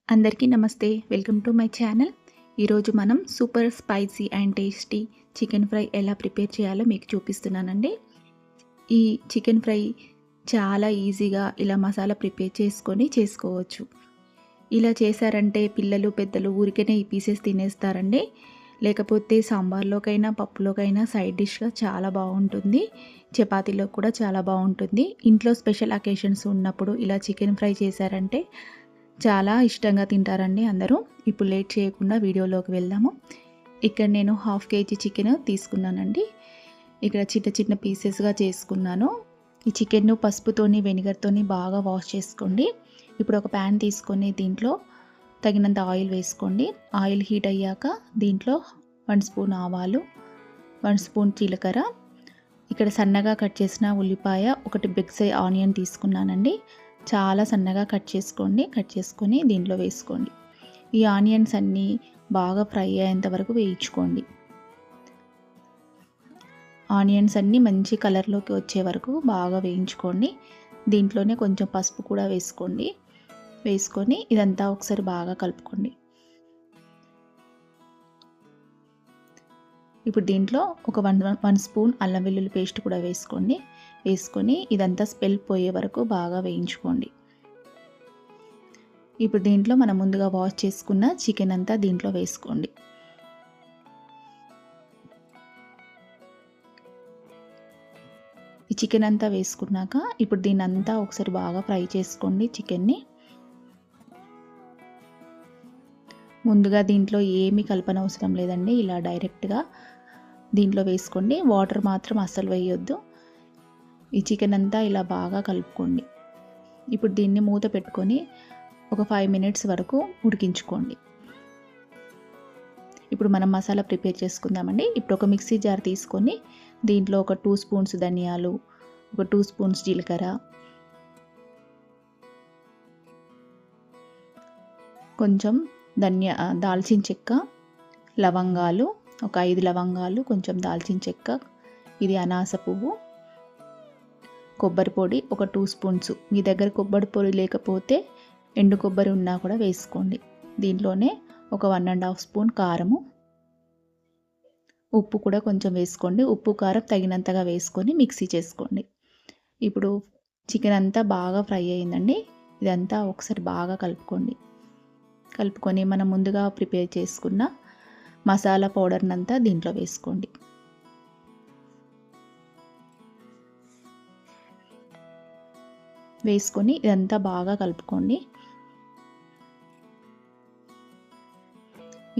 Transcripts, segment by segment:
అందరికీ నమస్తే. Welcome to my channel. ఈరోజు మనం super spicy and tasty chicken fry ఎలా ప్రిపేర్ చేయాలో మీకు చూపిస్తున్నానండి. ఈ చికెన్ ఫ్రై చాలా ఈజీగా ఇలా మసాలా ప్రిపేర్ చేసుకోవచ్చు. ఇలా చేశారంటే పిల్లలు, పెద్దలు ఊరికేనే ఈ పీసెస్ తినేస్తారండి. లేకపోతే సాంబార్లోకైనా, పప్పులోకైనా సైడ్ డిష్‌గా చాలా బావుంటుంది. చపాతీలో కూడా చాలా బావుంటుంది. ఇంట్లో స్పెషల్ అకేషన్స్ ఉన్నప్పుడు ఇలా చికెన్ ఫ్రై చేశారంటే చాలా ఇష్టంగా తింటారండి అందరూ. ఇప్పుడు లేట్ చేయకుండా వీడియోలోకి వెళ్దాము. ఇక్కడ నేను హాఫ్ కేజీ చికెన్ తీసుకున్నానండి. ఇక్కడ చిన్న చిన్న పీసెస్‌గా చేసుకున్నాను. ఈ చికెన్‌ను పసుపుతోని, వెనిగర్‌తోని బాగా వాష్ చేసుకోండి. ఇప్పుడు ఒక ప్యాన్ తీసుకొని దీంట్లో తగినంత ఆయిల్ వేసుకోండి. ఆయిల్ హీట్ అయ్యాక దీంట్లో 1 స్పూన్ ఆవాలు, 1 స్పూన్ జీలకర్ర, ఇక్కడ సన్నగా కట్ చేసిన ఉల్లిపాయ, ఒకటి బిగ్ సైజ్ ఆనియన్ తీసుకున్నానండి. చాలా సన్నగా కట్ చేసుకోండి. కట్ చేసుకొని దీంట్లో వేసుకోండి. ఈ ఆనియన్స్ అన్నీ బాగా ఫ్రై అయ్యేంత వరకు వేయించుకోండి. ఆనియన్స్ అన్నీ మంచి కలర్లోకి వచ్చే వరకు బాగా వేయించుకోండి. దీంట్లోనే కొంచెం పసుపు కూడా వేసుకోండి. వేసుకొని ఇదంతా ఒకసారి బాగా కలుపుకోండి. ఇప్పుడు దీంట్లో ఒక 1 స్పూన్ అల్లం వెల్లుల్లి పేస్ట్ కూడా వేసుకోండి. వేసుకొని ఇదంతా స్మెల్ పోయే వరకు బాగా వేయించుకోండి. ఇప్పుడు దీంట్లో మనం ముందుగా వాష్ చేసుకున్న చికెన్ అంతా దీంట్లో వేసుకోండి. ఈ చికెన్ అంతా వేసుకున్నాక ఇప్పుడు దీన్నంతా ఒకసారి బాగా ఫ్రై చేసుకోండి చికెన్ని. ముందుగా దీంట్లో ఏమీ కలపనవసరం లేదండి. ఇలా డైరెక్ట్గా దీంట్లో వేసుకోండి. వాటర్ మాత్రం అస్సలు వేయొద్దు. ఈ చికెన్ అంతా ఇలా బాగా కలుపుకోండి. ఇప్పుడు దీన్ని మూత పెట్టుకొని ఒక 5 మినిట్స్ వరకు ఉడికించుకోండి. ఇప్పుడు మనం మసాలా ప్రిపేర్ చేసుకుందామండి. ఇప్పుడు ఒక మిక్సీ జార్ తీసుకొని దీంట్లో ఒక 2 స్పూన్స్ ధనియాలు, ఒక 2 స్పూన్స్ జీలకర్ర, కొంచెం దాల్చిన చెక్క, లవంగాలు, ఒక 5 లవంగాలు, కొంచెం దాల్చిన చెక్క, ఇది అనాస పువ్వు, కొబ్బరి పొడి ఒక 2 స్పూన్స్. మీ దగ్గర కొబ్బరి పొడి లేకపోతే ఎండు కొబ్బరి ఉన్నా కూడా వేసుకోండి. దీంట్లోనే ఒక 1½ స్పూన్ కారము, ఉప్పు కూడా కొంచెం వేసుకోండి. ఉప్పు కారం తగినంతగా వేసుకొని మిక్సీ చేసుకోండి. ఇప్పుడు చికెన్ అంతా బాగా ఫ్రై అయ్యిందండి. ఇదంతా ఒకసారి బాగా కలుపుకోండి. కలుపుకొని మనం ముందుగా ప్రిపేర్ చేసుకున్న మసాలా పౌడర్నంతా దీంట్లో వేసుకోండి. వేసుకొని ఇదంతా బాగా కలుపుకోండి.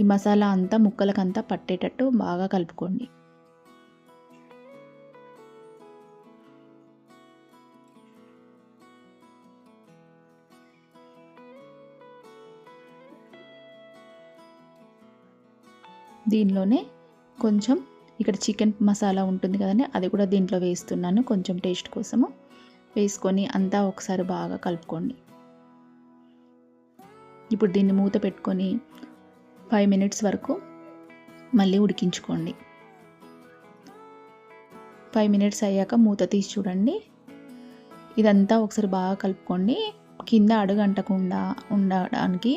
ఈ మసాలా అంతా ముక్కలకంతా పట్టేటట్టు బాగా కలుపుకోండి. దీనిలోనే కొంచెం ఇక్కడ చికెన్ మసాలా ఉంటుంది కదండి, అది కూడా దీంట్లో వేస్తున్నాను కొంచెం టేస్ట్ కోసము. వేసుకొని అంతా ఒకసారి బాగా కలుపుకోండి. ఇప్పుడు దీన్ని మూత పెట్టుకొని 5 మినిట్స్ వరకు మళ్ళీ ఉడికించుకోండి. 5 మినిట్స్ అయ్యాక మూత తీసి చూడండి. ఇదంతా ఒకసారి బాగా కలుపుకోండి. కింద అడుగంటకుండా ఉండడానికి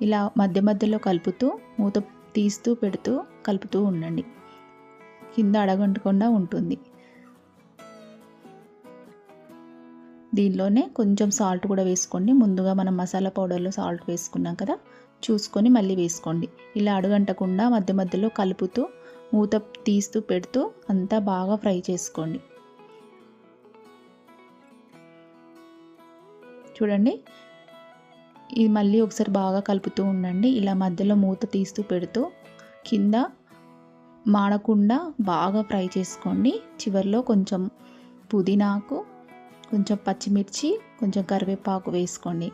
ఇలా మధ్య మధ్యలో కలుపుతూ మూత తీస్తూ పెడుతూ కలుపుతూ ఉండండి. కింద అడగంటకుండా ఉంటుంది. దీనిలోనే కొంచెం సాల్ట్ కూడా వేసుకోండి. ముందుగా మనం మసాలా పౌడర్లో సాల్ట్ వేసుకున్నాం కదా, చూసుకొని మళ్ళీ వేసుకోండి. ఇలా అడుగంటకుండా మధ్య మధ్యలో కలుపుతూ మూత తీస్తూ పెడుతూ అంతా బాగా ఫ్రై చేసుకోండి. చూడండి, ఇది మళ్ళీ ఒకసారి బాగా కలుపుతూ ఉండండి. ఇలా మధ్యలో మూత తీస్తూ పెడుతూ కింద మాడకుండా బాగా ఫ్రై చేసుకోండి. చివరిలో కొంచెం పుదీనాకు, కొంచెం పచ్చిమిర్చి, కొంచెం కరివేపాకు వేసుకోండి.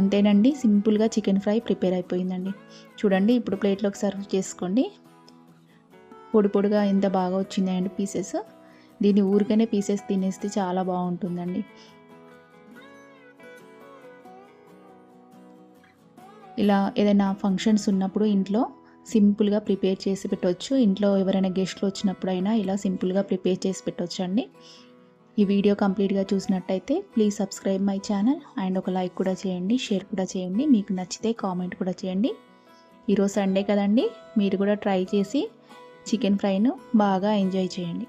అంతేనండి, సింపుల్గా చికెన్ ఫ్రై ప్రిపేర్ అయిపోయిందండి. చూడండి, ఇప్పుడు ప్లేట్లోకి సర్వ్ చేసుకోండి. పొడి పొడిగా ఎంత బాగా వచ్చినాయండి పీసెస్. దీన్ని ఊరికనే పీసెస్ తినేస్తే చాలా బాగుంటుందండి. ఇలా ఏదైనా ఫంక్షన్స్ ఉన్నప్పుడు ఇంట్లో సింపుల్గా ప్రిపేర్ చేసి పెట్టవచ్చు. ఇంట్లో ఎవరైనా గెస్ట్లు వచ్చినప్పుడైనా ఇలా సింపుల్గా ప్రిపేర్ చేసి పెట్టవచ్చు అండి. ఈ వీడియో కంప్లీట్గా చూసినట్టయితే please subscribe my channel and ఒక లైక్ కూడా చేయండి, షేర్ కూడా చేయండి. మీకు నచ్చితే కామెంట్ కూడా చేయండి. ఈరోజు సండే కదండి, మీరు కూడా ట్రై చేసి చికెన్ ఫ్రైను బాగా ఎంజాయ్ చేయండి.